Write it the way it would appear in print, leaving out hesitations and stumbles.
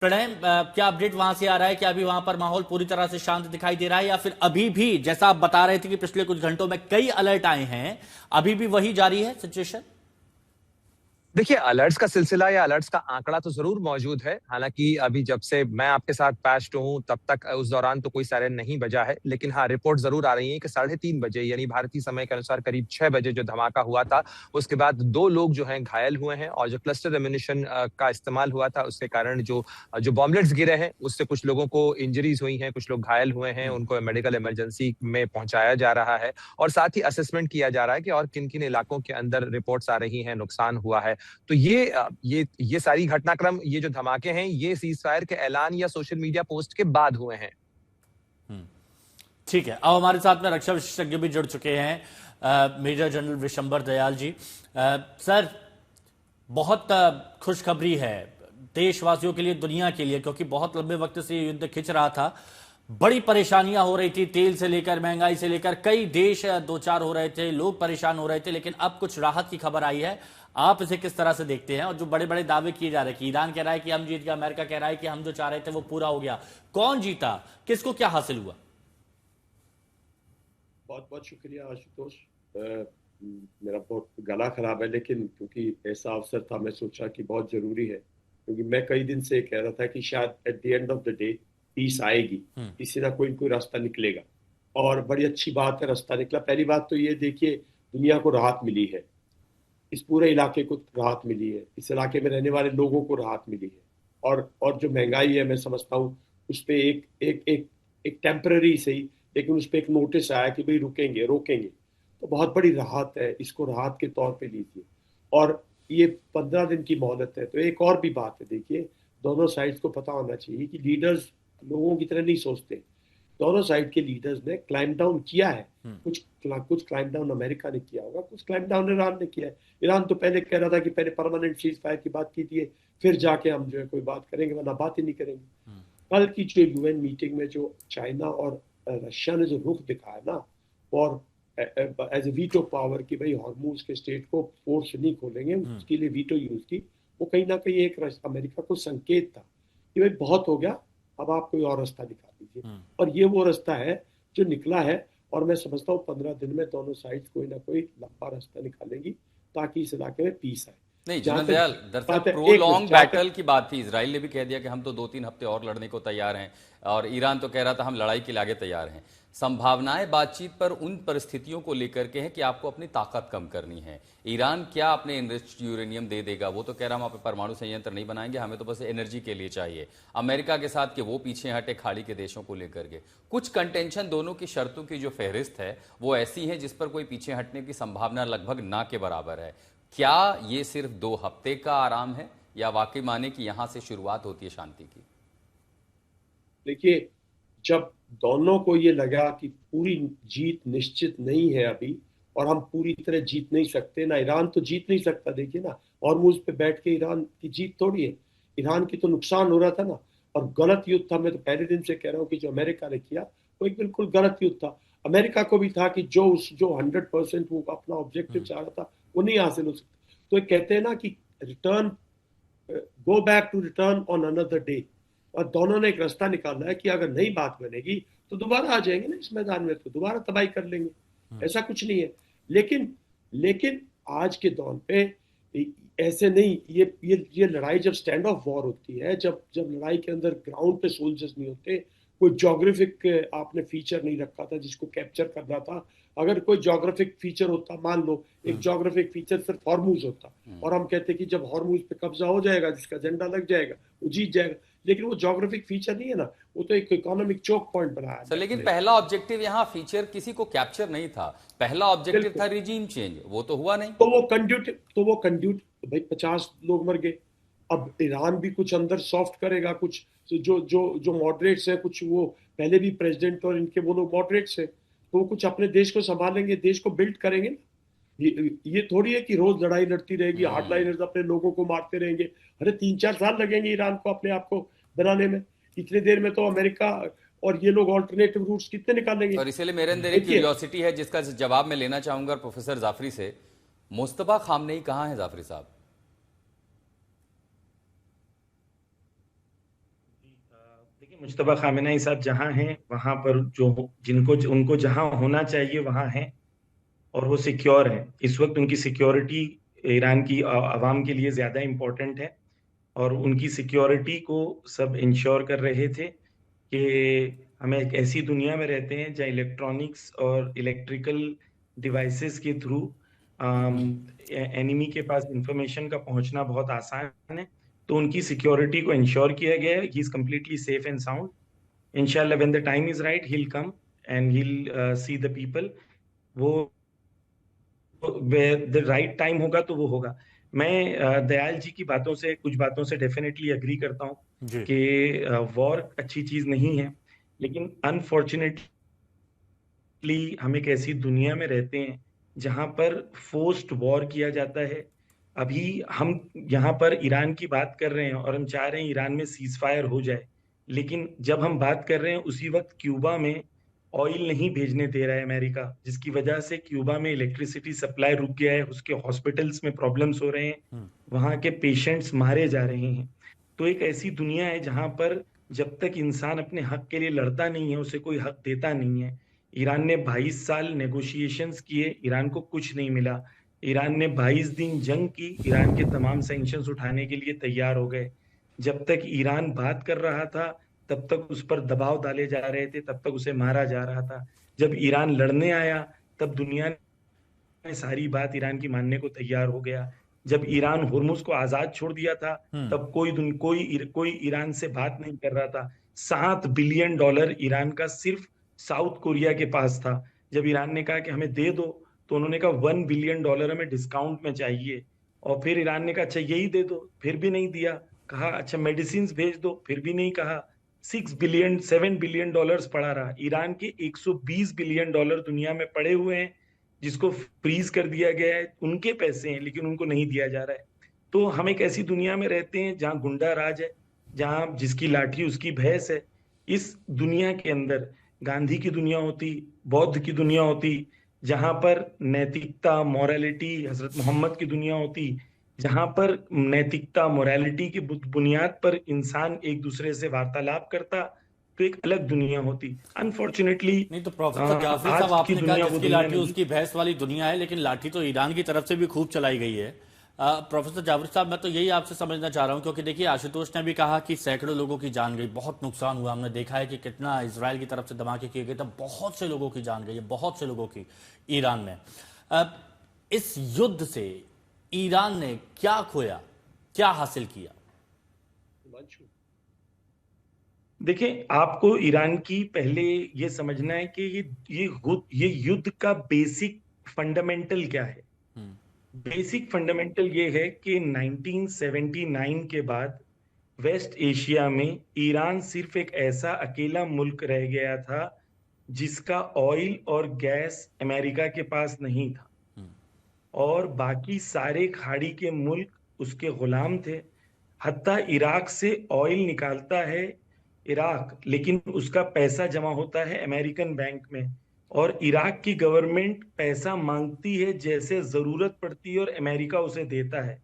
प्रणय, क्या अपडेट वहां से आ रहा है कि अभी वहां पर माहौल पूरी तरह से शांत दिखाई दे रहा है या फिर अभी भी जैसा आप बता रहे थे कि पिछले कुछ घंटों में कई अलर्ट आए हैं, अभी भी वही जारी है सिचुएशन? देखिए, अलर्ट्स का सिलसिला या अलर्ट्स का आंकड़ा तो ज़रूर मौजूद है। हालाँकि अभी जब से मैं आपके साथ पैच्ड हूँ, तब तक उस दौरान तो कोई सायरन नहीं बजा है। लेकिन हाँ, रिपोर्ट ज़रूर आ रही है कि 3:30 बजे यानी भारतीय समय के अनुसार करीब 6 बजे जो धमाका हुआ था, उसके बाद 2 लोग जो हैं घायल हुए हैं और जो क्लस्टर एम्यूनिशन का इस्तेमाल हुआ था, उसके कारण जो बॉम्बलेट्स गिरे हैं, उससे कुछ लोगों को इंजरीज़ हुई हैं, कुछ लोग घायल हुए हैं, उनको मेडिकल इमरजेंसी में पहुँचाया जा रहा है और साथ ही असेसमेंट किया जा रहा है कि और किन-किन इलाकों के अंदर रिपोर्ट्स आ रही हैं, नुकसान हुआ है। तो ये सारी घटनाक्रम, ये जो धमाके हैं, ये सीज़फायर के ऐलान या सोशल मीडिया पोस्ट के बाद हुए हैं। ठीक है, अब हमारे साथ में रक्षा विशेषज्ञ भी जुड़ चुके हैं, major general Vishambar Dayal ji. Sir, बहुत खुशखबरी है देशवासियों के लिए, दुनिया के लिए, क्योंकि बहुत लंबे वक्त से ये युद्ध खिंच रहा था। बड़ी परेशानियां हो रही थी, तेल से लेकर महंगाई से लेकर कई देश दो चार हो रहे थे, लोग परेशान हो रहे थे, लेकिन अब कुछ राहत की खबर आई है। आप इसे किस तरह से देखते हैं? और जो बड़े बड़े दावे किए जा रहे हैं कि ईरान कह रहा है कि हम जीत गए, अमेरिका कह रहा है कि हम जो चाह रहे थे वो पूरा हो गया, कौन जीता, किसको क्या हासिल हुआ? बहुत बहुत शुक्रिया आशुतोष। मेरा बहुत गला खराब है, लेकिन क्योंकि ऐसा अवसर था, मैं सोचा कि बहुत जरूरी है, क्योंकि मैं कई दिन से कह रहा था कि शायद at the end of the day peace आएगी, किसी ना कोई रास्ता निकलेगा। और बड़ी अच्छी बात है, रास्ता निकला। पहली बात तो ये देखिए, दुनिया को राहत मिली है, इस पूरे इलाके को राहत मिली है, इस इलाके में रहने वाले लोगों को राहत मिली है। और जो महंगाई है, मैं समझता हूँ उस पर एक टेम्पररी सही, लेकिन उस पर एक नोटिस आया कि भाई रुकेंगे, रोकेंगे। तो बहुत बड़ी राहत है, इसको राहत के तौर पे लीजिए। और ये 15 दिन की मोहलत है। तो एक और भी बात है, देखिए, दोनों साइड्स को पता होना चाहिए कि लीडर्स लोगों की तरह नहीं सोचते। दोनों साइड के लीडर्स ने क्लाइम डाउन किया है। कुछ क्लाइम डाउन अमेरिका ने किया होगा, कुछ क्लाइम डाउन ईरान ने किया है। ईरान तो पहले कह रहा था कि पहले परमानेंट सीज फायर की बात कीजिए, फिर जाके हम जो है कोई बात करेंगे, वरना बात ही नहीं करेंगे। कल की जो यूएन मीटिंग में जो चाइना और रशिया ने जो रुख दिखाया ना, और एज ए वीटो पावर की भाई हॉर्मूज के स्टेट को फोर्स नहीं खोलेंगे, उसके लिए वीटो यूज की, वो कहीं ना कहीं एक अमेरिका को संकेत था कि भाई बहुत हो गया, अब आप कोई और रास्ता दिखा दीजिए। और ये वो रास्ता है जो निकला है। और मैं समझता हूँ 15 दिन में दोनों साइड कोई ना कोई लंबा रास्ता निकालेंगी, ताकि इस इलाके में पीस आए। नहीं जहां जनरल दयाल, दरअसल तक प्रोलॉन्ग बैटल की बात थी। इजराइल ने भी कह दिया कि हम तो 2-3 हफ्ते और लड़ने को तैयार हैं, और ईरान तो कह रहा था हम लड़ाई के लिए आगे तैयार हैं। संभावनाएं बातचीत पर उन परिस्थितियों को लेकर के हैं कि आपको अपनी ताकत कम करनी है। ईरान क्या अपने एनरिच्ड यूरेनियम दे देगा? वो तो कह रहा हम आप परमाणु संयंत्र नहीं बनाएंगे, हमें तो बस एनर्जी के लिए चाहिए। अमेरिका के साथ कि वो पीछे हटे खाड़ी के देशों को लेकर के। कुछ कंटेंशन, दोनों की शर्तों की जो फहरिस्त है वो ऐसी है जिस पर कोई पीछे हटने की संभावना लगभग ना के बराबर है। क्या ये सिर्फ 2 हफ्ते का आराम है, या वाकई माने कि यहां से शुरुआत होती है शांति की? देखिए, जब दोनों को ये लगा कि पूरी जीत निश्चित नहीं है अभी, और हम पूरी तरह जीत नहीं सकते ना, ईरान तो जीत नहीं सकता, देखिए ना, हॉर्मुज पे बैठ के ईरान की जीत थोड़ी है। ईरान की तो नुकसान हो रहा था ना, और गलत युद्ध था। मैं तो पहले दिन से कह रहा हूँ कि जो अमेरिका ने किया वो एक बिल्कुल गलत युद्ध था। अमेरिका को भी था कि जो 100% वो अपना ऑब्जेक्टिव चाह रहा था वो नहीं हासिल हो सकता। तो ये कहते हैं ना कि return, go back to return on another day. और दोनों ने एक रास्ता निकाला है कि अगर नहीं बात बनेगी तो दोबारा आ जाएंगे ना इस मैदान में, तो दोबारा तबाही कर लेंगे। ऐसा कुछ नहीं है। लेकिन लेकिन आज के दौर पे ऐसे नहीं, ये लड़ाई जब स्टैंड ऑफ वॉर होती है, जब जब लड़ाई के अंदर ग्राउंड पे सोल्जर्स नहीं होते, कोई जोग्राफिक आपने फीचर नहीं रखा था जिसको कैप्चर करना था। अगर कोई जोग्राफिक फीचर होता, मान लो एक जोग्राफिक फीचर सिर्फ हॉर्मूज होता, और हम कहते कि जब हॉर्मूज पे कब्जा हो जाएगा, जिसका झंडा लग जाएगा, वो जीत जाएगा। लेकिन वो जोग्राफिक फीचर नहीं है ना, वो तो एक इकोनॉमिक चोक पॉइंट बनाया सर, लेकिन पहला ऑब्जेक्टिव यहाँ फीचर किसी को कैप्चर नहीं था, पहला ऑब्जेक्टिव था रिजीम चेंज, वो तो हुआ नहीं। वो कंड्यूट भाई 50 लोग मर गए। अब ईरान भी कुछ अंदर सॉफ्ट करेगा, कुछ जो जो जो मॉडरेट्स है, कुछ वो पहले भी प्रेसिडेंट और इनके वो लोग मॉडरेट्स है, तो वो कुछ अपने देश को संभालेंगे, देश को बिल्ड करेंगे ना। ये थोड़ी है कि रोज लड़ाई लड़ती रहेगी, हार्डलाइनर्स अपने लोगों को मारते रहेंगे। अरे 3-4 साल लगेंगे ईरान को अपने आप को बनाने में। इतनी देर में तो अमेरिका और ये लोग ऑल्टरनेटिव रूट्स कितने निकालेंगे। और इसलिए मेरे अंदर एक क्यूरियोसिटी है जिसका जवाब मैं लेना चाहूंगा प्रोफेसर जाफरी से। मुस्तफा खामनेई कहां है जाफरी साहब? देखिए, मुज्तबा खामेनेई साहब जहां हैं वहां पर जो जिनको उनको जहां होना चाहिए वहां हैं, और वो सिक्योर हैं। इस वक्त उनकी सिक्योरिटी ईरान की आवाम के लिए ज्यादा इम्पोर्टेंट है, और उनकी सिक्योरिटी को सब इंश्योर कर रहे थे कि हमें एक ऐसी दुनिया में रहते हैं जहाँ इलेक्ट्रॉनिक्स और इलेक्ट्रिकल डिवाइसेस के थ्रू एनिमी के पास इंफॉर्मेशन का पहुंचना बहुत आसान है। तो उनकी सिक्योरिटी को इंश्योर किया गया है। He is completely safe and sound. इंशाल्लाह when the time is right he will come and he will see the people. वो द राइट टाइम होगा तो वो होगा। मैं दयाल जी की बातों से, कुछ बातों से डेफिनेटली अग्री करता हूँ जी। कि वॉर अच्छी चीज नहीं है, लेकिन अनफॉर्चुनेटली हम एक ऐसी दुनिया में रहते हैं जहां पर फोर्स्ड वॉर किया जाता है। अभी हम यहाँ पर ईरान की बात कर रहे हैं और हम चाह रहे हैं ईरान में सीज फायर हो जाए, लेकिन जब हम बात कर रहे हैं उसी वक्त क्यूबा में ऑयल नहीं भेजने दे रहा है अमेरिका, जिसकी वजह से क्यूबा में इलेक्ट्रिसिटी सप्लाई रुक गया है, उसके हॉस्पिटल्स में प्रॉब्लम्स हो रहे हैं, वहां के पेशेंट्स मारे जा रहे हैं। तो एक ऐसी दुनिया है जहां पर जब तक इंसान अपने हक के लिए लड़ता नहीं है उसे कोई हक देता नहीं है। ईरान ने 22 साल नेगोशिएशंस किए, ईरान को कुछ नहीं मिला। ईरान ने 22 दिन जंग की, ईरान के तमाम सैंक्शंस उठाने के लिए तैयार हो गए। जब तक ईरान बात कर रहा था तब तक उस पर दबाव डाले जा रहे थे, तब तक उसे मारा जा रहा था। जब ईरान लड़ने आया तब दुनिया ने सारी बात ईरान की मानने को तैयार हो गया। जब ईरान हुर्मुज को आजाद छोड़ दिया था तब कोई ईरान से बात नहीं कर रहा था। $7 बिलियन ईरान का सिर्फ साउथ कोरिया के पास था। जब ईरान ने कहा कि हमें दे दो, तो उन्होंने कहा $1 बिलियन हमें डिस्काउंट में चाहिए। और फिर ईरान ने कहा अच्छा यही दे दो, फिर भी नहीं दिया। कहा अच्छा मेडिसिन भेज दो, फिर भी नहीं कहा। 7 बिलियन डॉलर्स पड़ा रहा। ईरान के $120 बिलियन दुनिया में पड़े हुए हैं, जिसको फ्रीज कर दिया गया है। उनके पैसे हैं लेकिन उनको नहीं दिया जा रहा है। तो हम एक ऐसी दुनिया में रहते हैं जहां गुंडा राज है, जहां जिसकी लाठी उसकी भैंस है। इस दुनिया के अंदर गांधी की दुनिया होती, बौद्ध की दुनिया होती, जहां पर नैतिकता मोरालिटी हजरत मोहम्मद की दुनिया होती, जहां पर नैतिकता मोरालिटी की बुनियाद पर इंसान एक दूसरे से वार्तालाप करता, तो एक अलग दुनिया होती। अनफॉर्चुनेटली नहीं तो प्रोफेसर जाफरी साहब, आज की आपने कहा दुनिया वो जिसकी दुनिया लाठी नहीं। उसकी भैंस वाली दुनिया है, लेकिन लाठी तो ईरान की तरफ से भी खूब चलाई गई है। प्रोफेसर जाफरी साहब, मैं तो यही आपसे समझना चाह रहा हूं, क्योंकि देखिए आशुतोष ने भी कहा कि सैकड़ों लोगों की जान गई, बहुत नुकसान हुआ। हमने देखा है कि कितना इजराइल की तरफ से धमाके किए गए, तब बहुत से लोगों की जान गई है, बहुत से लोगों की ईरान में। इस युद्ध से ईरान ने क्या खोया, क्या हासिल किया? देखिए, आपको ईरान की पहले ये समझना है कि ये युद्ध का बेसिक फंडामेंटल क्या है। बेसिक फंडामेंटल ये है कि 1979 के बाद वेस्ट एशिया में ईरान सिर्फ एक ऐसा अकेला मुल्क रह गया था जिसका ऑयल और गैस अमेरिका के पास नहीं था, और बाकी सारे खाड़ी के मुल्क उसके गुलाम थे। हत्ता इराक से ऑयल निकालता है इराक, लेकिन उसका पैसा जमा होता है अमेरिकन बैंक में, और इराक की गवर्नमेंट पैसा मांगती है जैसे जरूरत पड़ती है और अमेरिका उसे देता है।